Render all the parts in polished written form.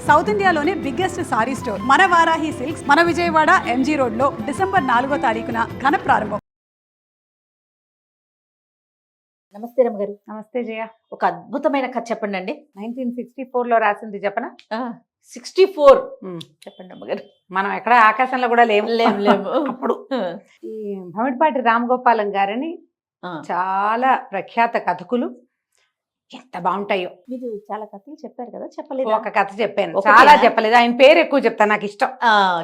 South ఇండియాలోనే biggest sorry store మన Varahi silks మన విజయవాడ ఎంజీ రోడ్ లో డిసెంబర్ 4వ తారీఖున ఘన ప్రారంభం. నమస్తే రమ్మగారు. నమస్తే జయ. ఒక అద్భుతమైన కథ చెప్పండి అండి. 1964లో రాసింది చెప్పనా? 64 చెప్పండి రమ్మగారు. మనం ఎక్కడ ఆకాశంలో కూడా లేము లేము అప్పుడు. ఈ భమిడిపాటి రామగోపాలం గారని చాలా ప్రఖ్యాత కథకులు. ఎంత బాగుంటాయో. మీరు చాలా కథలు చెప్పారు కదా, చెప్పలేదు? ఒక కథ చెప్పాను, చాలా చెప్పలేదు. ఆయన పేరు ఎక్కువ చెప్తాను, నాకు ఇష్టం.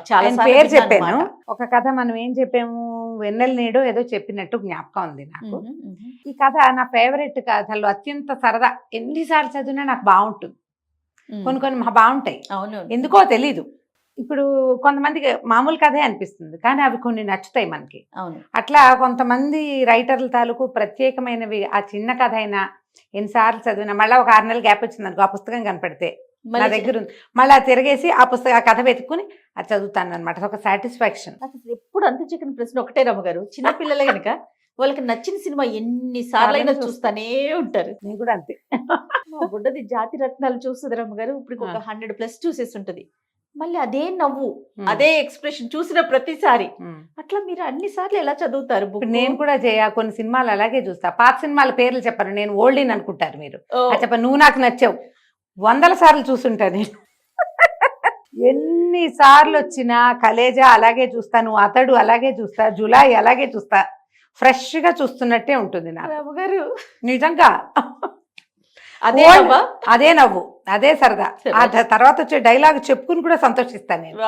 చాలా పేరు చెప్పాను. ఒక కథ మనం ఏం చెప్పాము, వెన్నెల నీడో ఏదో చెప్పినట్టు జ్ఞాపకం ఉంది నాకు. ఈ కథ నా ఫేవరెట్ కథలు, అత్యంత సరదా. ఎన్నిసార్లు చదివినా నాకు బాగుంటుంది. కొన్ని బాగుంటాయి, అవును, ఎందుకో ఎందుకో తెలీదు. ఇప్పుడు కొంతమందికి మామూలు కథే అనిపిస్తుంది, కానీ అవి కొన్ని నచ్చుతాయి మనకి. అవును, అట్లా కొంతమంది రైటర్ల తాలూకు ప్రత్యేకమైనవి. ఆ చిన్న కథ అయినా ఎన్నిసార్లు చదివినా మళ్ళీ ఒక 6 నెలలు గ్యాప్ వచ్చింది అనుకో, ఆ పుస్తకం కనపడితే నా దగ్గర ఉంది, మళ్ళీ తిరిగేసి ఆ కథ వెతుక్కుని అది చదువుతాను అనమాట. ఒక సాటిస్ఫాక్షన్. అసలు ఎప్పుడు అంత చికెన్ ప్రశ్న ఒకటే రమ్మగారు. చిన్నపిల్లలే కనుక వాళ్ళకి నచ్చిన సినిమా ఎన్నిసార్లు అయినా చూస్తానే ఉంటారు. నేను కూడా అంతే. మా బుడ్డది జాతి రత్నాలు చూస్తుంది రమ్మగారు. ఇప్పుడు ఒక 100+ చూసేసి ఉంటది. మళ్ళీ అదే నవ్వు, అదే ఎక్స్ప్రెషన్ చూసిన ప్రతిసారి. అట్లా మీరు అన్ని సార్లు ఎలా చదువుతారు? నేను కూడా కొన్ని సినిమాలు అలాగే చూస్తా. పాత సినిమాల పేర్లు చెప్పను, నేను ఓల్డ్ అనుకుంటారు మీరు. చెప్ప నువ్వు నాకు నచ్చావు 100 సార్లు చూసుంటా నేను. ఎన్ని సార్లు వచ్చినా కలేజా అలాగే చూస్తాను, అతడు అలాగే చూస్తా, జులాయి అలాగే చూస్తా. ఫ్రెష్ గా చూస్తున్నట్టే ఉంటుంది నాకు రమ్మగారు, నిజంగా. అదే నవ్వు, అదే సరదా. ఆ తర్వాత వచ్చే డైలాగ్ చెప్పుకుని కూడా సంతోషిస్తాను నేను.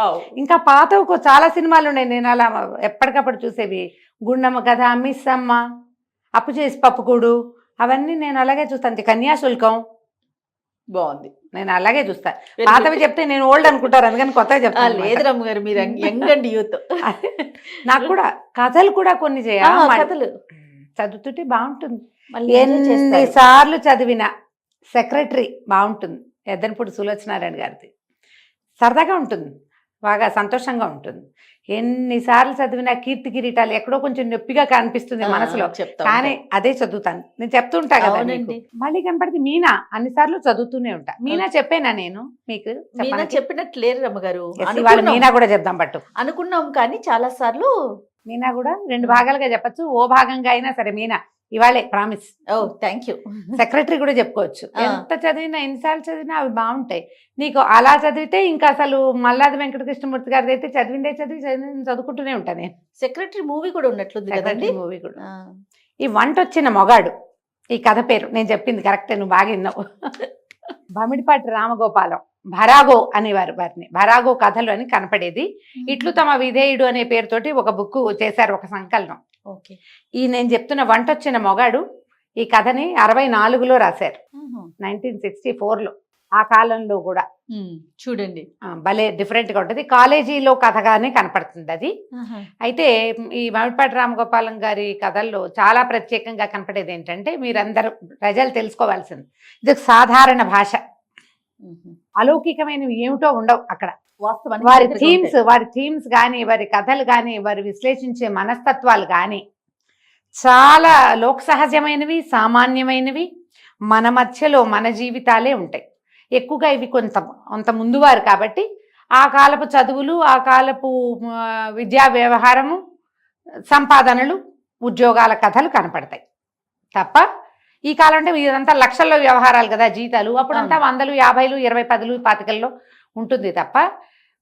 ఇంకా పాతకు చాలా సినిమాలు ఉన్నాయి నేను అలా ఎప్పటికప్పుడు చూసేవి. గుండమ్మ కథ, మిస్ అమ్మ, అప్పు చేసి పప్పుకూడు, అవన్నీ నేను అలాగే చూస్తాను. కన్యాశుల్కం బాగుంది, నేను అలాగే చూస్తా. పాతవి చెప్తే నేను ఓల్డ్ అనుకుంటారు, అందుకని కొత్తగా చెప్తాను. లేదు రమ్మగారు, మీరు యంగ్ అండ్ యూత్. నాకు కూడా కథలు కూడా కొన్ని కథలు చదువుతుంటే బాగుంటుంది. ఎన్నిసార్లు చదివిన సెక్రటరీ బాగుంటుంది, ఎద్దనపూడి సులోచనారాయణ గారిది. సరదాగా ఉంటుంది, బాగా సంతోషంగా ఉంటుంది. ఎన్నిసార్లు చదివినా కీర్తి కిరీటాలు ఎక్కడో కొంచెం నొప్పిగా కనిపిస్తుంది మనసులో, కానీ అదే చదువుతాను. నేను చెప్తుంటా కదా, మళ్ళీ కనపడితే మీనా అన్నిసార్లు చదువుతూనే ఉంటా. మీనా చెప్పేనా నేను మీకు? చెప్పినట్టు లేరు రమ్మగారు. మీనా కూడా చెప్దాం పట్టు అనుకున్నాం, కానీ చాలా సార్లు మీనా కూడా 2 భాగాలుగా చెప్పచ్చు. ఓ భాగంగా అయినా సరే మీనా ఇవాళే ప్రామిస్. Thank you. సెక్రటరీ కూడా చెప్పుకోవచ్చు. ఎంత చదివినా ఎన్నిసార్లు చదివినా అవి బాగుంటాయి. నీకు అలా చదివితే ఇంకా అసలు మల్లాది వెంకటకృష్ణమూర్తి గారిది అయితే చదువుకుంటూనే ఉంటాను నేను. సెక్రటరీ మూవీ కూడా ఉన్నట్లుంది కదండి. మూవీ కూడా. ఈ వంటొచ్చిన మొగాడు, ఈ కథ పేరు నేను చెప్పింది కరెక్టే, నువ్వు బాగా విన్నావు. భమిడిపాటి రామగోపాలం, భరాగో అనేవారు వారిని. భరాగో కథలు అని కనపడేది. ఇట్లు తమ విధేయుడు అనే పేరుతోటి ఒక బుక్ చేశారు, ఒక సంకలనం. ఈ నేను చెప్తున్న వంటొచ్చిన మొగాడు ఈ కథని 64లో రాశారు, 1964లో. ఆ కాలంలో కూడా చూడండి భలే డిఫరెంట్ గా ఉంటుంది. కాలేజీలో కథగానే కనపడుతుంది అది. అయితే ఈ భమిడిపాటి రామగోపాలం గారి కథల్లో చాలా ప్రత్యేకంగా కనపడేది ఏంటంటే, మీరందరూ ప్రజలు తెలుసుకోవాల్సింది, ఇది సాధారణ భాష. అలౌకికమైనవి ఏమిటో ఉండవు అక్కడ. వారి థీమ్స్ కానీ, వారి కథలు కానీ, వారు విశ్లేషించే మనస్తత్వాలు కానీ చాలా లోక సహజమైనవి, సామాన్యమైనవి. మన మధ్యలో మన జీవితాలే ఉంటాయి ఎక్కువగా. ఇవి కొంత ముందువారు కాబట్టి ఆ కాలపు చదువులు, ఆ కాలపు విద్యా వ్యవహారము, సంపాదనలు, ఉద్యోగాల కథలు కనపడతాయి తప్ప, ఈ కాలం అంటే ఇదంతా లక్షల్లో వ్యవహారాలు కదా, జీతాలు. అప్పుడంతా 100, 50, 20, 10, 25లో ఉంటుంది తప్ప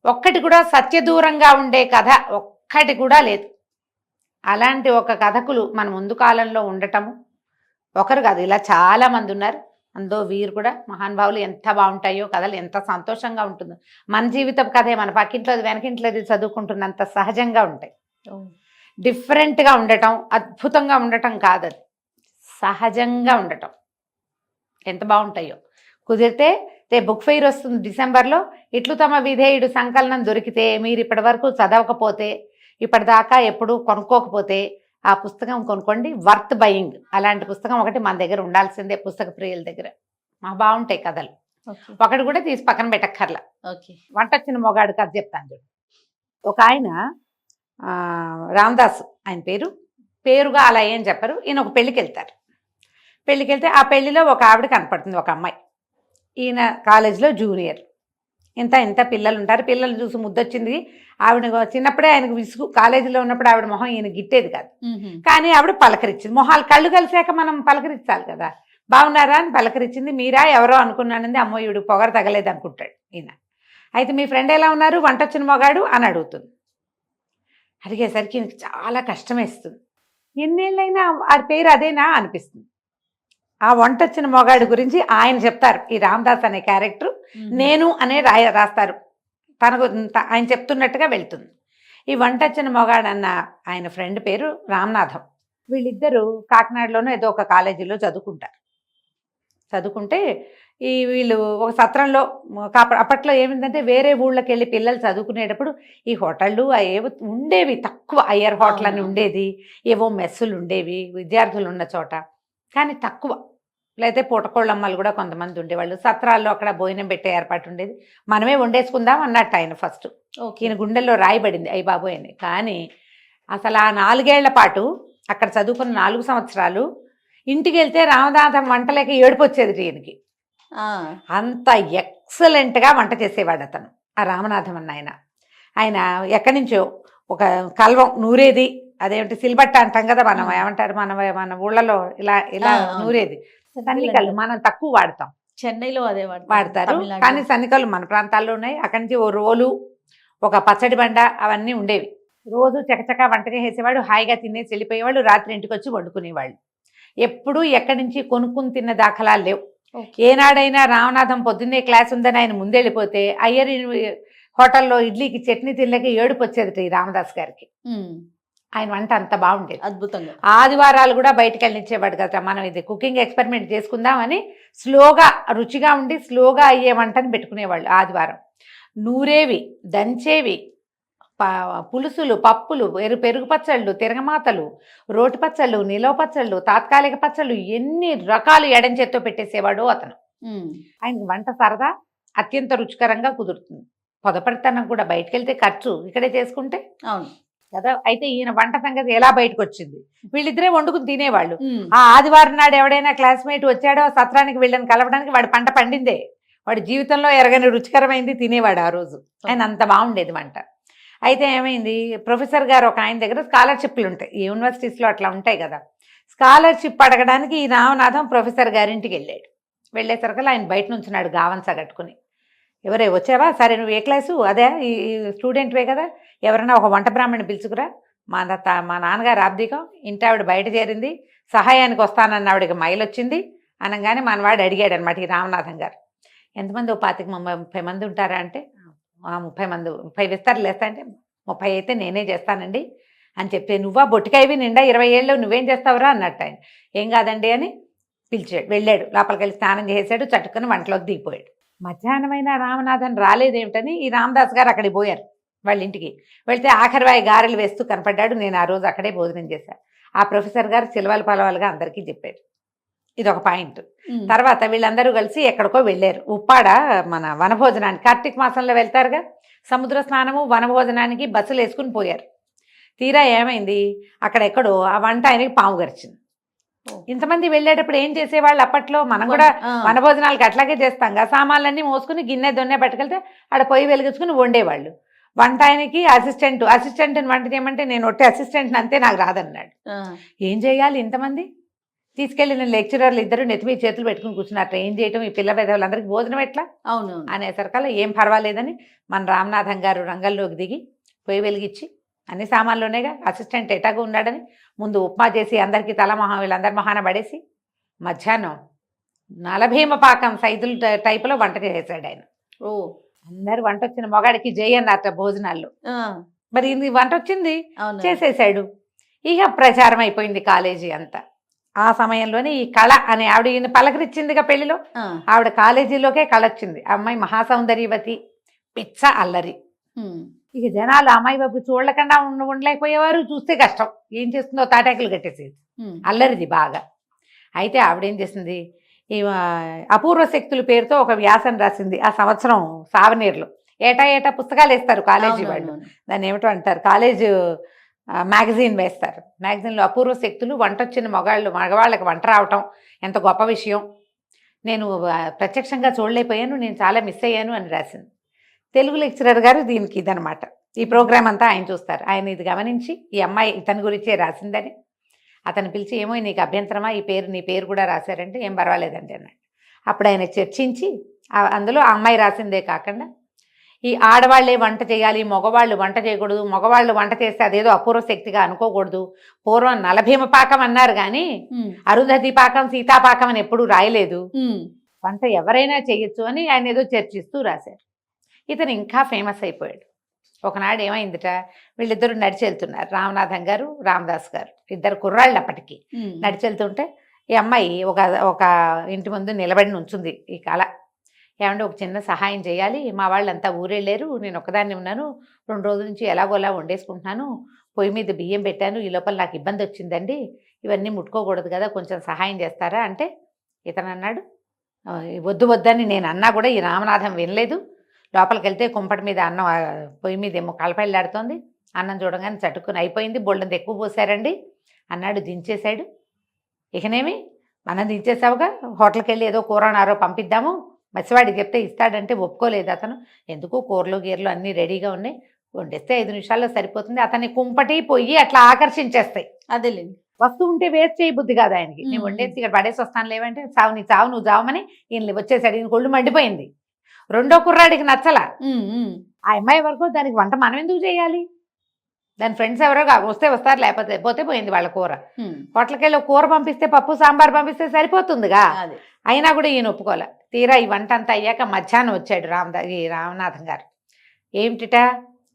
ఒక్కటి కూడా సత్యదూరంగా ఉండే కథ ఒక్కటి కూడా లేదు. అలాంటి ఒక కథకులు మన ముందు కాలంలో ఉండటము ఒకరు కాదు, ఇలా చాలా మంది ఉన్నారు. అందులో వీరు కూడా మహానుభావులు. ఎంత బాగుంటాయో కథలు, ఎంత సంతోషంగా ఉంటుందో. మన జీవితం కథే మన పక్కింట్లో వెనకింట్లో చదువుకుంటున్నంత సహజంగా ఉంటాయి. డిఫరెంట్గా ఉండటం, అద్భుతంగా ఉండటం కాదు, అది సహజంగా ఉండటం ఎంత బాగుంటాయో. కుదిరితే బుక్ ఫెయిర్ వస్తుంది డిసెంబర్లో. ఇట్లు తమ విధేయుడు సంకలనం దొరికితే, మీరు ఇప్పటి వరకు చదవకపోతే, ఇప్పటిదాకా ఎప్పుడు కొనుక్కోకపోతే ఆ పుస్తకం కొనుక్కోండి. Worth buying. అలాంటి పుస్తకం ఒకటి మన దగ్గర ఉండాల్సిందే, పుస్తక ప్రియుల దగ్గర. బాగుంటాయి కథలు. ఒకటి కూడా తీసి పక్కన పెట్టక్కర్లా. వంటొచ్చిన మొగాడు కథ చెప్తాను చూడు. ఒక ఆయన రామదాసు ఆయన పేరుగా అలా ఏం చెప్పరు. ఈయన ఒక పెళ్ళికి వెళ్తారు. పెళ్ళికి వెళ్తే ఆ పెళ్లిలో ఒక ఆవిడ కనపడుతుంది, ఒక అమ్మాయి. ఈయన కాలేజీలో జూనియర్. ఇంత ఇంత పిల్లలు ఉంటారు, పిల్లలు చూసి ముద్దొచ్చింది. ఆవిడ చిన్నప్పుడే ఆయనకు విసుగు, కాలేజీలో ఉన్నప్పుడు ఆవిడ మొహం ఈయన గిట్టేది కాదు, కానీ ఆవిడ పలకరించింది. మొహాలు కళ్ళు కలిసాక మనం పలకరించాలి కదా, బాగున్నారా అని పలకరించింది. మీరా ఎవరో అనుకున్నానంది. అమ్మో ఈవిడ పొగరు తగలేదు అనుకుంటాడు ఈయన. అయితే మీ ఫ్రెండ్ ఎలా ఉన్నారు, వంట వచ్చిన మొగాడు అని అడుగుతుంది. అడిగేసరికి ఈయనకి చాలా కష్టమేస్తుంది. ఎన్నేళ్ళైనా ఆ పేరు అదేనా అనిపిస్తుంది. ఆ వంట వచ్చిన మొగాడు గురించి ఆయన చెప్తారు, ఈ రామదాస్ అనే క్యారెక్టర్ నేను అనే రాస్తారు. తనకు ఆయన చెప్తున్నట్టుగా వెళ్తుంది. ఈ వంట వచ్చిన మొగాడు అన్న ఆయన ఫ్రెండ్ పేరు రామనాథం. వీళ్ళిద్దరూ కాకినాడలోనూ ఏదో ఒక కాలేజీలో చదువుకుంటే వీళ్ళు ఒక సత్రంలో అప్పట్లో ఏమిందంటే వేరే ఊళ్ళకి వెళ్ళి పిల్లలు చదువుకునేటప్పుడు ఈ హోటళ్ళు ఏవో ఉండేవి తక్కువ, అయ్యర్ హోటల్ అని ఉండేది, ఏవో మెస్సులు ఉండేవి విద్యార్థులు ఉన్న చోట, కానీ తక్కువ. లేకపోతే పూటకోళ్ళమ్మలు కూడా కొంతమంది ఉండేవాళ్ళు. సత్రాల్లో అక్కడ భోజనం పెట్టే ఏర్పాటు ఉండేది. మనమే వండేసుకుందాం అన్నట్టు ఆయన ఫస్ట్. ఈయన గుండెల్లో రాయబడింది అయ్యి బాబోయ్ అని. కానీ అసలు ఆ 4 ఏళ్ల పాటు అక్కడ చదువుకున్న 4 సంవత్సరాలు ఇంటికి వెళ్తే రామనాథం వంటలేక ఏడుపు వచ్చేది ఈయనకి. అంత ఎక్సలెంట్గా వంట చేసేవాడు అతను, ఆ రామనాథం అన్న ఆయన ఎక్కడి నుంచో ఒక కల్వం నూరేది, అదేమిటి సిల్బట్ట అంటాం కదా మనం, ఏమంటారు మన ఊళ్ళలో ఇలా ఇలా నూరేది, సన్నికలు మనం తక్కువ వాడతాం, చెన్నైలో అదే వాడతారు. కానీ సన్నికలు మన ప్రాంతాల్లో ఉన్నాయి. అక్కడి నుంచి ఓ రోలు, ఒక పచ్చడి బండ అవన్నీ ఉండేవి. రోజు చకచకా వంట చేసేవాడు, హాయిగా తినేసి వెళ్ళిపోయేవాళ్ళు. రాత్రి ఇంటికి వచ్చి వండుకునేవాళ్ళు. ఎప్పుడూ ఎక్కడి నుంచి కొనుక్కుని తిన్న దాఖలాలు లేవు. ఏనాడైనా రామనాథం పొద్దున్నే క్లాస్ ఉందని ఆయన ముందెళ్ళిపోతే అయ్యర్ హోటల్లో ఇడ్లీకి చట్నీ తినలేక ఏడుపు వచ్చేది ఈ రామదాస్ గారికి. ఆయన వంట అంత బాగుండేది, అద్భుతంగా. ఆదివారాలు కూడా బయటకు వెళ్ళనిచ్చేవాడు కదా, మనం ఇది కుకింగ్ ఎక్స్పెరిమెంట్ చేసుకుందామని స్లోగా రుచిగా ఉండి స్లోగా అయ్యే వంటని పెట్టుకునేవాళ్ళు. ఆదివారం నూరేవి, దంచేవి, పులుసులు, పప్పులు, పెరుగు పచ్చళ్ళు, తిరగమాతలు, రోటి పచ్చళ్ళు, నిలవ పచ్చళ్ళు, తాత్కాలిక పచ్చళ్ళు, ఎన్ని రకాలు ఎడం చేత్తో పెట్టేసేవాడు అతను. ఆయనకి వంట సరదా, అత్యంత రుచికరంగా కుదురుతుంది. పొదపడితనం కూడా, బయటకు వెళ్తే ఖర్చు, ఇక్కడే చేసుకుంటే అవును కదా. అయితే ఈయన వంట సంగతి ఎలా బయటకు వచ్చింది, వీళ్ళిద్దరే వండుకుని తినేవాళ్ళు. ఆ ఆదివారం నాడు ఎవడైనా క్లాస్మేట్ వచ్చాడో సత్రానికి వీళ్ళని కలవడానికి, వాడి పంట పండిందే, వాడి జీవితంలో ఎరగని రుచికరమైంది తినేవాడు ఆ రోజు. ఆయన అంత బాగుండేది వంట. అయితే ఏమైంది, ప్రొఫెసర్ గారు ఒక ఆయన దగ్గర స్కాలర్షిప్లు ఉంటాయి, యూనివర్సిటీస్లో అట్లా ఉంటాయి కదా, స్కాలర్షిప్ అడగడానికి ఈ రామనాథం ప్రొఫెసర్ గారింటికి వెళ్ళాడు. వెళ్ళేసరికి ఆయన బయట నుంచున్నాడు గావంస కట్టుకుని. ఎవరే వచ్చావా, సరే నువ్వు ఏ క్లాసు, అదే ఈ స్టూడెంట్వే కదా, ఎవరైనా ఒక వంట బ్రాహ్మణ్ణి పిలుచుకురా, మా నాన్నగారు ఆబ్దికం, ఇంటి ఆవిడ బయట చేరింది, సహాయానికి వస్తానన్న ఆవిడకి మైలు వచ్చింది అనగానే మనవాడు అడిగాడు అనమాట ఈ రామనాథం గారు, ఎంతమంది, 25-30 మంది ఉంటారా అంటే, 30 మంది, 30 విస్తారులు వేస్తా అంటే 30 అయితే నేనే చేస్తానండి అని చెప్తే, నువ్వా బొట్టికాయవి నిండా 20 ఏళ్ళు నువ్వేం చేస్తావురా అన్నట్టు. ఆయన ఏం కాదండి అని పిలిచాడు. వెళ్ళాడు, లోపలికి వెళ్ళి స్నానం చేసాడు, చట్టుకుని వంటలోకి దిగిపోయాడు. మధ్యాహ్నమైన రామనాథన్ రాలేదేమిటని ఈ రామదాస్ గారు అక్కడికి పోయారు వాళ్ళ ఇంటికి. వెళ్తే ఆఖరివాయి గారెలు వేస్తూ కనపడ్డాడు. నేను ఆ రోజు అక్కడే భోజనం చేశాను. ఆ ప్రొఫెసర్ గారు చిలవలు పలవలుగా అందరికీ చెప్పాడు. ఇది ఒక పాయింట్. తర్వాత వీళ్ళందరూ కలిసి ఎక్కడికో వెళ్ళారు, ఉప్పాడ మన వనభోజనానికి. కార్తీక మాసంలో వెళ్తారుగా, సముద్ర స్నానము వనభోజనానికి బస్సులు వేసుకుని పోయారు. తీరా ఏమైంది, అక్కడ ఎక్కడో ఆ వంట ఆయనకి పాము గరిచింది. ఇంతమంది వెళ్ళేటప్పుడు ఏం చేసేవాళ్ళు అప్పట్లో, మనం కూడా వనభోజనాలకి అట్లాగే చేస్తాం కదా, సామాన్లన్నీ మోసుకుని గిన్నె దొన్నె పట్టుకెళ్తే ఆడ పొయ్యి వెలిగించుకుని వండేవాళ్ళు. వంట ఆయనకి అసిస్టెంట్ని వంట చేయమంటే, నేను ఒట్టి అసిస్టెంట్ని అంతే, నాకు రాదన్నాడు. ఏం చేయాలి, ఇంతమంది తీసుకెళ్ళిన లెక్చరర్లు ఇద్దరు నెత్తిమీ చేతులు పెట్టుకుని కూర్చున్నారు, ఏం చేయటం, ఈ పిల్ల పెద్దవాళ్ళందరికీ భోజనం ఎట్లా అవును అనేసరికల్లా ఏం పర్వాలేదని మన రామనాథం గారు రంగంలోకి దిగి పొయ్యి వెలిగించి, అన్ని సామాన్లునేగా, అసిస్టెంట్ ఎటాగా ఉన్నాడని ముందు ఉప్మా చేసి అందరికీ వీళ్ళందరి మహాన పడేసి, మధ్యాహ్నం నలభీమ పాకం సైజులు టైపులో వంట చేసాడు ఆయన. అందరు వంట వచ్చిన మొగాడికి జై అన్నట్ట భోజనాల్లో. మరి ఇది వంట వచ్చింది చేసేసాడు. ఇక ప్రచారం అయిపోయింది కాలేజీ అంతా. ఆ సమయంలోనే ఈ కళ అనే ఆవిడ ఈయన పలకరించిందిగా పెళ్లిలో, ఆవిడ కాలేజీలోకే కళ వచ్చింది. అమ్మాయి మహాసౌందర్యవతి, పిచ్చ అల్లరి. ఇక జనాలు అమ్మాయి బాబు చూడలేకుండా ఉండలేకపోయేవారు, చూస్తే కష్టం, ఏం చేస్తుందో తాటాకులు కట్టేసేది, అల్లరిది బాగా. అయితే ఆవిడేం చేసింది, ఈ అపూర్వ శక్తుల పేరుతో ఒక వ్యాసం రాసింది ఆ సంవత్సరం సావనీర్లో. ఏటా పుస్తకాలు వేస్తారు కాలేజీ వాళ్ళు, దాన్ని ఏమిటో అంటారు, కాలేజ్ మ్యాగజైన్ వేస్తారు. మ్యాగజైన్లో అపూర్వ శక్తులు, వంట వచ్చిన మగవాళ్ళకి వంట రావటం ఎంత గొప్ప విషయం, నేను ప్రత్యక్షంగా చూడలేకపోయాను, నేను చాలా మిస్ అయ్యాను అని రాసింది. తెలుగు లెక్చరర్ గారు దీనికి ఇదనమాట. ఈ ప్రోగ్రామ్ అంతా ఆయన చూస్తారు. ఆయన ఇది గమనించి ఈ అమ్మాయి ఇతని గురించే రాసిందని అతను పిలిచి, ఏమో నీకు అభ్యంతరమా, నీ పేరు కూడా రాశారంటే, ఏం పర్వాలేదండి అన్నాడు. అప్పుడు ఆయన చర్చించి అందులో ఆ అమ్మాయి రాసిందే కాకుండా ఈ ఆడవాళ్లే వంట చేయాలి, మగవాళ్ళు వంట చేయకూడదు, మగవాళ్ళు వంట చేస్తే అదేదో అపూర్వ శక్తిగా అనుకోకూడదు, పూర్వం నలభీమ పాకం అన్నారు కానీ అరుంధతి పాకం, సీతాపాకం అని ఎప్పుడూ రాయలేదు, వంట ఎవరైనా చేయొచ్చు అని ఆయన ఏదో చర్చిస్తూ రాశారు. ఇతను ఇంకా ఫేమస్ అయిపోయాడు. ఒకనాడు ఏమైందిట, వీళ్ళిద్దరూ నడిచి వెళ్తున్నారు, రామనాథం గారు, రామదాస్ గారు, ఇద్దరు కుర్రాళ్ళు అప్పటికి. నడిచి వెళ్తుంటే ఈ అమ్మాయి ఒక ఇంటి ముందు నిలబడి ఉంచుంది. ఈ కళ, ఏమంటే ఒక చిన్న సహాయం చేయాలి, మా వాళ్ళంతా ఊరెళ్ళారు, నేను ఒకదాన్ని ఉన్నాను, 2 రోజుల నుంచి ఎలాగోలా వండేసుకుంటున్నాను, పొయ్యి మీద బియ్యం పెట్టాను, ఈ లోపల నాకు ఇబ్బంది వచ్చిందండి, ఇవన్నీ ముట్టుకోకూడదు కదా, కొంచెం సహాయం చేస్తారా అంటే ఇతను అన్నాడు, వద్దు వద్దని నేను అన్నా కూడా ఈ రామనాథం వినలేదు. లోపలికి వెళ్తే కుంపటి మీద అన్నం, పొయ్యి మీద ఏమో కలపల్లాడుతోంది, అన్నం చూడగానే చటుక్కుని అయిపోయింది, బొళ్ళంత ఎక్కువ పోసారండి అన్నాడు. దించేశాడు. ఇకనేమి మనం దించేసావుగా, హోటల్కి వెళ్ళి ఏదో కూర నారో పంపిద్దాము, మసివాడికి చెప్తే ఇస్తాడంటే ఒప్పుకోలేదు అతను. ఎందుకు కూరలు గీరలు అన్నీ రెడీగా ఉన్నాయి, వండేస్తే 5 నిమిషాల్లో సరిపోతుంది. అతన్ని కుంపటి పొయ్యి అట్లా ఆకర్షించేస్తాయి. అదేలేండి, వస్తూ ఉంటే వేస్ట్ చేయ బుద్ధి కాదు ఆయనకి. నేను వండేసి ఇక్కడ పడేసి వస్తాను లేవంటే, చావు నీ చావు నువ్వు చావమని ఈయన వచ్చేసాడు. ఈయన కొళ్ళు మండిపోయింది. రెండో కుర్రాడికి నచ్చలా. ఆ అమ్మాయి వరకు దానికి వంట మనం ఎందుకు చేయాలి, దాని ఫ్రెండ్స్ ఎవరో వస్తే వస్తారు, లేకపోతే పోతే పోయింది వాళ్ళ కూర. హోటల్కి వెళ్ళి కూర పంపిస్తే, పప్పు సాంబార్ పంపిస్తే సరిపోతుందిగా. అయినా కూడా ఈయన ఒప్పుకోలే. తీరా ఈ వంట అంతా అయ్యాక మధ్యాహ్నం వచ్చాడు రామనాథం గారు. ఏమిటిట,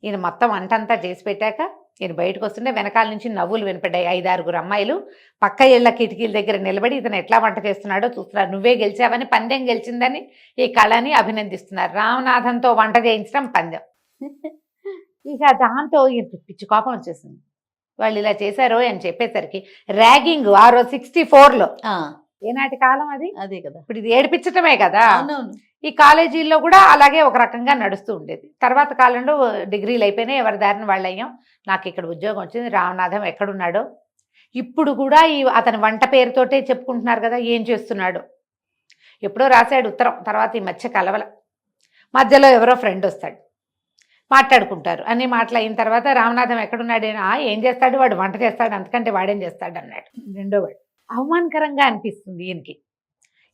ఈయన మొత్తం వంట అంతా చేసి పెట్టాక ఈయన బయటకు వస్తుంటే వెనకాల నుంచి నవ్వులు వినపడ్డాయి. 5-6 అమ్మాయిలు పక్క ఇళ్ల కిటికీల దగ్గర నిలబడి ఇతను ఎట్లా వంట చేస్తున్నాడో చూస్తున్నారు. నువ్వే గెలిచావని, పందెం గెలిచిందని ఈ కళని అభినందిస్తున్నారు. రామనాథంతో వంట చేయించడం పందెం. ఇక దాంతో ఈయన పిచ్చి కోపం వచ్చేసింది. వాళ్ళు ఇలా చేశారో అని చెప్పేసరికి ర్యాగింగ్ ఆ రోజు 64లో, ఏనాటి కాలం అది, అదే కదా, ఇప్పుడు ఇది ఏడిపించటమే కదా. ఈ కాలేజీల్లో కూడా అలాగే ఒక రకంగా నడుస్తూ ఉండేది. తర్వాత కాలంలో డిగ్రీలు అయిపోయినాయి, ఎవరి దారిని వాళ్ళు అయ్యాం. నాకు ఇక్కడ ఉద్యోగం వచ్చింది, రామనాథం ఎక్కడున్నాడో. ఇప్పుడు కూడా అతని వంట పేరుతోటే చెప్పుకుంటున్నారు కదా, ఏం చేస్తున్నాడు. ఎప్పుడో రాశాడు ఉత్తరం, తర్వాత ఈ మధ్య కలవల. మధ్యలో ఎవరో ఫ్రెండ్ వస్తాడు, మాట్లాడుకుంటారు. అన్ని మాటలు అయిన తర్వాత రామనాథం ఎక్కడున్నాడేనా, ఏం చేస్తాడు వాడు, వంట చేస్తాడు, అంతకంటే వాడేం చేస్తాడు అన్నాడు రెండో వాడు. అవమానకరంగా అనిపిస్తుంది ఈయనకి.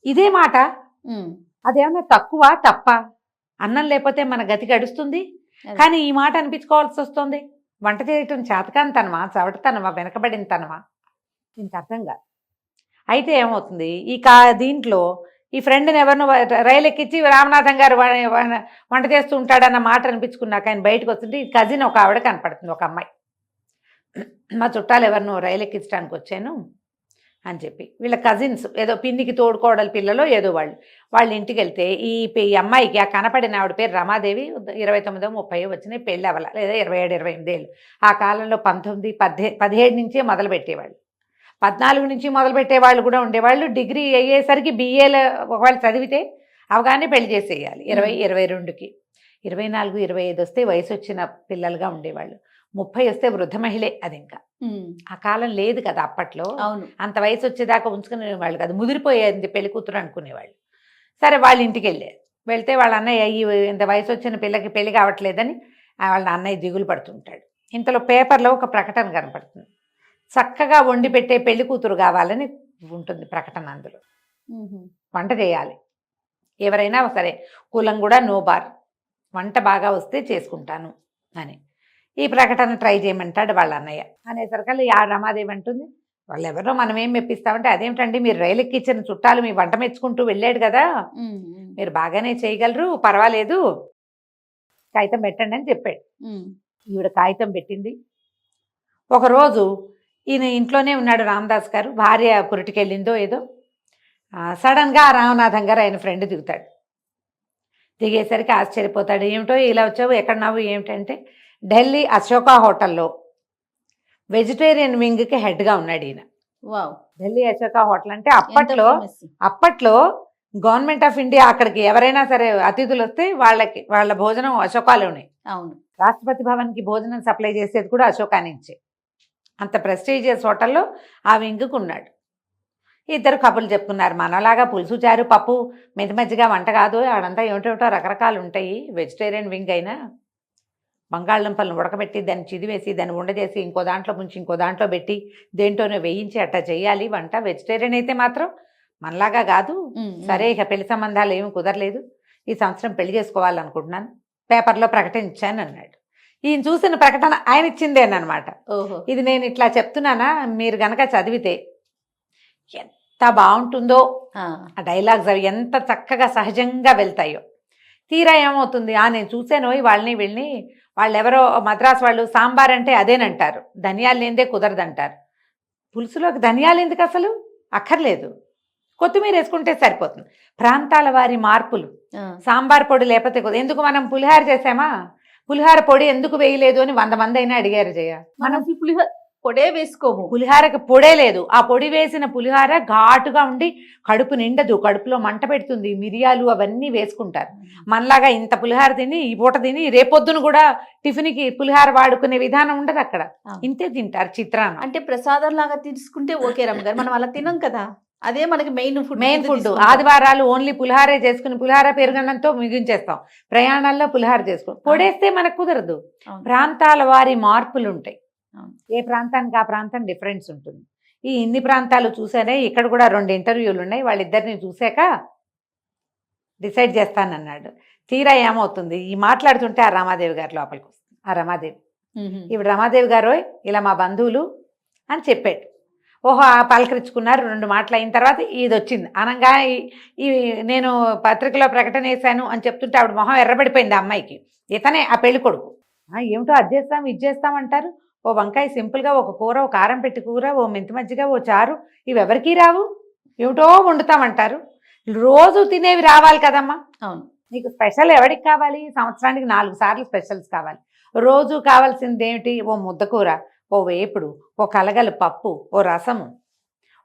ఇదే మాట అదేమన్నా తక్కువ తప్ప, అన్నం లేకపోతే మన గతి గడుస్తుంది, కానీ ఈ మాట అనిపించుకోవాల్సి వస్తుంది. వంట చేయటం చేతకానితనమా, చవటతనమా, వెనకబడిన తనమా, దీనికి అర్థం కాదు. అయితే ఏమవుతుంది, దీంట్లో ఈ ఫ్రెండ్ని ఎవరినో రైలు ఎక్కించి రామనాథం గారు వంట చేస్తూ ఉంటాడన్న మాట అనిపించుకున్నాక ఆయన బయటకు వస్తుంటే ఈ కజిన్ ఒక ఆవిడ కనపడుతుంది, ఒక అమ్మాయి. మా చుట్టాలు ఎవరినో రైలు ఎక్కించడానికి వచ్చాను అని చెప్పి, వీళ్ళ కజిన్స్ ఏదో పిన్నికి తోడుకోవడాలి పిల్లలో ఏదో వాళ్ళ ఇంటికి వెళ్తే ఈ అమ్మాయికి ఆ కనపడిన ఆవిడ పేరు రమాదేవి. 29-30 వచ్చినాయి, పెళ్ళి అవ్వాల, లేదా 27-28 ఏళ్ళు. ఆ కాలంలో 17 నుంచే మొదలు పెట్టేవాళ్ళు, 14 నుంచి మొదలు పెట్టేవాళ్ళు కూడా ఉండేవాళ్ళు. డిగ్రీ అయ్యేసరికి BAలో ఒకవేళ చదివితే అవగానే పెళ్లి చేసేయాలి. 20-22కి, 24-25 వస్తే వయసు వచ్చిన పిల్లలుగా ఉండేవాళ్ళు. 30 వస్తే వృద్ధ మహిళే. అది ఇంకా ఆ కాలం లేదు కదా అప్పట్లో, అంత వయసు వచ్చేదాకా ఉంచుకునేవాళ్ళు కాదు, ముదిరిపోయేది పెళ్లి కూతురు అనుకునేవాళ్ళు. సరే వాళ్ళ ఇంటికి వెళ్తే వాళ్ళ అన్నయ్య ఇంత వయసు వచ్చిన పిల్లకి పెళ్లి కావట్లేదని వాళ్ళ అన్నయ్య దిగులు పడుతుంటాడు. ఇంతలో పేపర్లో ఒక ప్రకటన కనపడుతుంది, చక్కగా వండి పెట్టే పెళ్లి కూతురు కావాలని ఉంటుంది ప్రకటన. అందులో వంట చేయాలి, ఎవరైనా సరే, కులం కూడా నో బార్, వంట బాగా వస్తే చేసుకుంటాను అని ఈ ప్రకటన ట్రై చేయమంటాడు వాళ్ళ అన్నయ్య. అనేసరికి ఆ రమాదేవి అంటుంది, వాళ్ళు ఎవరో మనం ఏం మెప్పిస్తామంటే, అదేమిటండి మీరు రైలు ఎక్కించిన చుట్టాలు మీ వంట మెచ్చుకుంటూ వెళ్ళాడు కదా, మీరు బాగానే చేయగలరు, పర్వాలేదు, కాగితం పెట్టండి అని చెప్పాడు. ఈవిడ కాగితం పెట్టింది. ఒకరోజు ఈయన ఇంట్లోనే ఉన్నాడు రామదాస్ గారు, భార్య పురిటికెళ్ళిందో ఏదో, సడన్గా రామనాథం గారు ఆయన ఫ్రెండ్ దిగుతాడు. దిగేసరికి ఆశ్చర్యపోతాడు, ఏమిటో ఇలా వచ్చావు, ఎక్కడున్నావు ఏమిటంటే, ఢిల్లీ అశోక హోటల్లో వెజిటేరియన్ వింగ్కి హెడ్గా ఉన్నాడు ఈయన. ఢిల్లీ అశోక హోటల్ అంటే అప్పట్లో గవర్నమెంట్ ఆఫ్ ఇండియా అక్కడికి ఎవరైనా సరే అతిథులు వస్తే వాళ్ళ భోజనం అశోకాలోనే. అవును, రాష్ట్రపతి భవన్కి భోజనం సప్లై చేసేది కూడా అశోకా నుంచే. అంత ప్రెస్టీజియస్ హోటల్లో ఆ వింగ్కి ఉన్నాడు. ఇద్దరు కబుర్లు చెప్పుకున్నారు. మనలాగా పులుసు చారు పప్పు మెతి మజ్జిగా వంట కాదు, ఆడంతా ఏమిటేమిటో రకరకాలు ఉంటాయి. వెజిటేరియన్ వింగ్ అయినా బంగాళదుంపలను ఉడకబెట్టి దాన్ని చిదివేసి దాన్ని ఉండజేసి ఇంకో దాంట్లో ముంచి ఇంకో దాంట్లో పెట్టి దేంట్లోనే వేయించి అట్టా చేయాలి వంట. వెజిటేరియన్ అయితే మాత్రం మనలాగా కాదు. సరే, ఇక పెళ్లి సంబంధాలు ఏమి కుదరలేదు, ఈ సంవత్సరం పెళ్లి చేసుకోవాలనుకుంటున్నాను, పేపర్లో ప్రకటన ఇచ్చాను అన్నాడు. ఈయన చూసిన ప్రకటన ఆయన ఇచ్చిందేనమాట. ఓహో. ఇది నేను ఇట్లా చెప్తున్నానా, మీరు గనక చదివితే ఎంత బాగుంటుందో. ఆ డైలాగ్స్ అవి ఎంత చక్కగా సహజంగా వెళ్తాయో. తీరా ఏమవుతుంది, నేను చూసాను వాళ్ళని వీళ్ళని, వాళ్ళు ఎవరో మద్రాసు వాళ్ళు సాంబార్ అంటే అదేనంటారు, ధనియాలు లేనిదే కుదరదంటారు. పులుసులోకి ధనియాలు ఎందుకు అసలు అక్కర్లేదు, కొత్తిమీర వేసుకుంటే సరిపోతుంది. ప్రాంతాల వారి మార్పులు. సాంబార్ పొడి లేకపోతే ఎందుకు మనం పులిహార చేసామా, పులిహార పొడి ఎందుకు వేయలేదు అని 100 మంది అయినా అడిగారు జయ. మనం పులిహార పొడే వేసుకోము, పులిహారకి పొడే లేదు. ఆ పొడి వేసిన పులిహార ఘాటుగా ఉండి కడుపు నిండదు, కడుపులో మంట పెడుతుంది. మిరియాలు అవన్నీ వేసుకుంటారు. మనలాగా ఇంత పులిహార తిని ఈ పూట తిని రేపొద్దును కూడా టిఫిన్కి పులిహార వాడుకునే విధానం ఉండదు అక్కడ. ఇంతే తింటారు చిత్రాన్ని. అంటే ప్రసాదం లాగా తీసుకుంటే ఓకే రమ్మగారు, మనం అలా తినం కదా, అదే మనకి మెయిన్ ఫుడ్. ఆదివారాలు ఓన్లీ పులిహారే చేసుకుని పులిహార పెరుగన్నంతో ముగించేస్తాం. ప్రయాణాల్లో పులిహార చేసుకుని పొడేస్తే మనకు కుదరదు. ప్రాంతాల వారి మార్పులు ఉంటాయి. ఏ ప్రాంతానికి ఆ ప్రాంతం డిఫరెన్స్ ఉంటుంది. ఈ ఇన్ని ప్రాంతాలు చూసానే, ఇక్కడ కూడా 2 ఇంటర్వ్యూలు ఉన్నాయి. వాళ్ళిద్దరిని చూశాక డిసైడ్ చేస్తానన్నాడు. తీరా ఏమవుతుంది, ఈ మాట్లాడుతుంటే ఆ రమాదేవి గారు లోపలికి వస్తుంది. ఆ రమాదేవి, ఇప్పుడు రమాదేవి గారు ఇలా మా బంధువులు అని చెప్పాడు. ఓహో, పలకరించుకున్నారు. 2 మాటలు అయిన తర్వాత ఇది వచ్చింది. అనగా ఈ నేను పత్రికలో ప్రకటన వేశాను అని చెప్తుంటే ఆవిడ మొహం ఎర్రబడిపోయింది. ఆ అమ్మాయికి ఇతనే ఆ పెళ్లి కొడుకు. ఏమిటో అది చేస్తాం ఇది చేస్తామంటారు. ఓ వంకాయ సింపుల్గా, ఒక కూర, ఓ కారం పెట్టి కూర, ఓ మెంతి మజ్జిగ, ఓ చారు, ఇవి ఎవరికీ రావు. ఏమిటో వండుతామంటారు. రోజు తినేవి రావాలి కదమ్మా. అవును. నీకు స్పెషల్ ఎవరికి కావాలి? సంవత్సరానికి 4 సార్లు స్పెషల్స్ కావాలి. రోజు కావాల్సింది ఏమిటి? ఓ ముద్దకూర, ఓ వేపుడు, ఓ కలగలు పప్పు, ఓ రసము,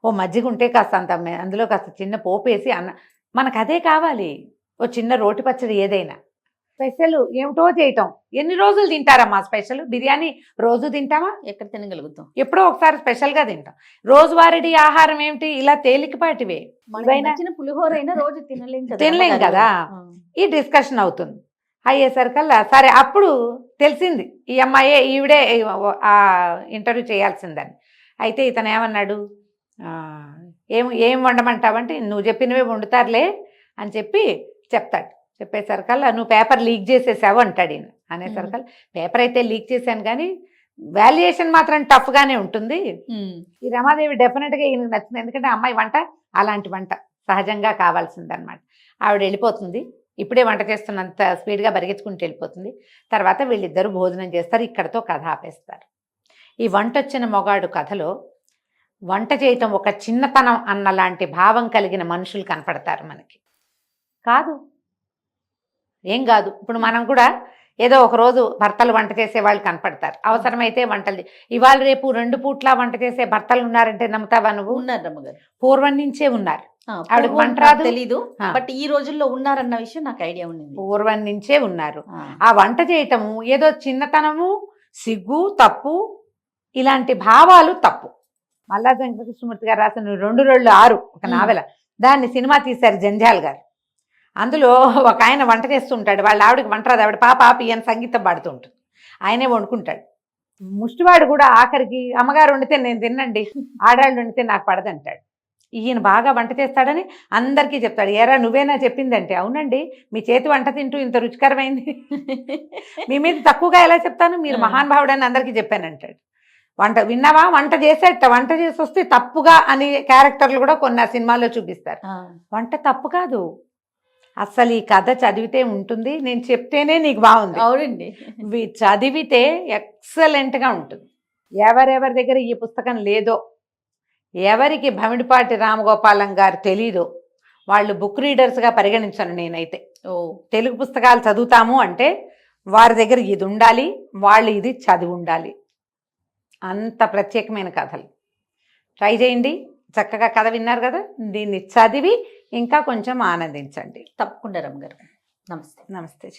ఓ మజ్జిగ ఉంటే కాస్త అంత అందులో కాస్త చిన్న పోపు వేసి అన్న, మనకు అదే కావాలి. ఓ చిన్న రోటి పచ్చడి ఏదైనా. స్పెషల్ ఏమిటో చేయటం. ఎన్ని రోజులు తింటారమ్మా స్పెషల్? బిర్యానీ రోజు తింటామా? ఎక్కడ తినగలుగుతాం? ఎప్పుడో ఒకసారి స్పెషల్గా తింటాం. రోజువారీ ఆహారం ఏమిటి? ఇలా తేలికపాటివే. పులిహోర అయినా రోజు తినలేం కదా. ఈ డిస్కషన్ అవుతుంది. అయ్యేసరికల్లా సరే, అప్పుడు తెలిసింది ఈ అమ్మాయే ఈవిడే ఆ ఇంటర్వ్యూ చేయాల్సిందని. అయితే ఇతను ఏమన్నాడు, ఏం వండమంటావంటే నువ్వు చెప్పినవే వండుతారులే అని చెప్తాడు. చెప్పేసరికల్లా నువ్వు పేపర్ లీక్ చేసేసావు అంటాడు ఈయన. అనేసరికల్లా పేపర్ అయితే లీక్ చేశాను కానీ వాల్యుయేషన్ మాత్రం టఫ్గానే ఉంటుంది. ఈ రమాదేవి డెఫినెట్గా ఈయనకు నచ్చింది. ఎందుకంటే అమ్మాయి వంట అలాంటి వంట సహజంగా కావాల్సిందనమాట. ఆవిడ వెళ్ళిపోతుంది. ఇప్పుడే వంట చేస్తున్నంత స్పీడ్గా బరిగించుకుంటూ వెళ్ళిపోతుంది. తర్వాత వీళ్ళిద్దరూ భోజనం చేస్తారు. ఇక్కడతో కథ ఆపేస్తారు. ఈ వంట వచ్చిన మొగాడు కథలో వంట చేయటం ఒక చిన్నతనం అన్నలాంటి భావం కలిగిన మనుషులు కనపడతారు మనకి. కాదు, ఏం కాదు. ఇప్పుడు మనం కూడా ఏదో ఒక రోజు భర్తలు వంట చేసే వాళ్ళు కనపడతారు. అవసరమైతే వంటలు ఇవాళ రేపు 2 పూట్ల వంట చేసే భర్తలు ఉన్నారంటే నమ్ముతావా నువ్వు? ఉన్నారు, పూర్వం నుంచే ఉన్నారు. ఆవిడకి వంట రాదు తెలీదు, బట్ ఈ రోజుల్లో ఉన్నారన్న విషయం నాకు ఐడియా ఉంది. పూర్వం నుంచే ఉన్నారు. ఆ వంట చేయటము ఏదో చిన్నతనము, సిగ్గు, తప్పు, ఇలాంటి భావాలు తప్పు. మల్లాది వెంకటకృష్ణమూర్తి గారు రాసిన 2 ఒక నావెల, దాన్ని సినిమా తీశారు జంజాల్ గారు. అందులో ఒక ఆయన వంట చేస్తుంటాడు. వాళ్ళ ఆవిడకి వంట రాదు. ఆవిడ పాప ఈయన సంగీతం పాడుతూ ఉంటుంది. ఆయనే వండుకుంటాడు. ముష్టివాడు కూడా ఆఖరికి అమ్మగారు వండితే నేను తిన్నండి, ఆడాళ్ళు వండితే నాకు పడదంటాడు. ఈయన బాగా వంట చేస్తాడని అందరికీ చెప్తాడు. ఏరా నువ్వేనా చెప్పిందంటే, అవునండి మీ చేతి వంట తింటూ ఇంత రుచికరమైంది, మీ మీద తక్కువగా ఎలా చెప్తాను, మీరు మహానుభావుడని అందరికీ చెప్పానంటాడు. వంట విన్నావా, వంట చేసేట, వంట చేసి వస్తే తప్పుగా అని క్యారెక్టర్లు కూడా కొన్ని సినిమాల్లో చూపిస్తారు. వంట తప్పు కాదు, అసలు ఈ కథ చదివితే ఉంటుంది. నేను చెప్తేనే నీకు బాగుంది. అవునండి, చదివితే ఎక్సలెంట్గా ఉంటుంది. ఎవరెవరి దగ్గర ఈ పుస్తకం లేదో, ఎవరికి భమిడిపాటి రామగోపాలం గారు తెలీదో వాళ్ళు బుక్ రీడర్స్గా పరిగణించను నేనైతే. తెలుగు పుస్తకాలు చదువుతాము అంటే వారి దగ్గర ఇది ఉండాలి, వాళ్ళు ఇది చదివి ఉండాలి. అంత ప్రత్యేకమైన కథలు. ట్రై చేయండి. చక్కగా కథ విన్నారు కదా, దీన్ని చదివి ఇంకా కొంచెం ఆనందించండి. తప్పకుండా రమ్మ గారు. నమస్తే. నమస్తే.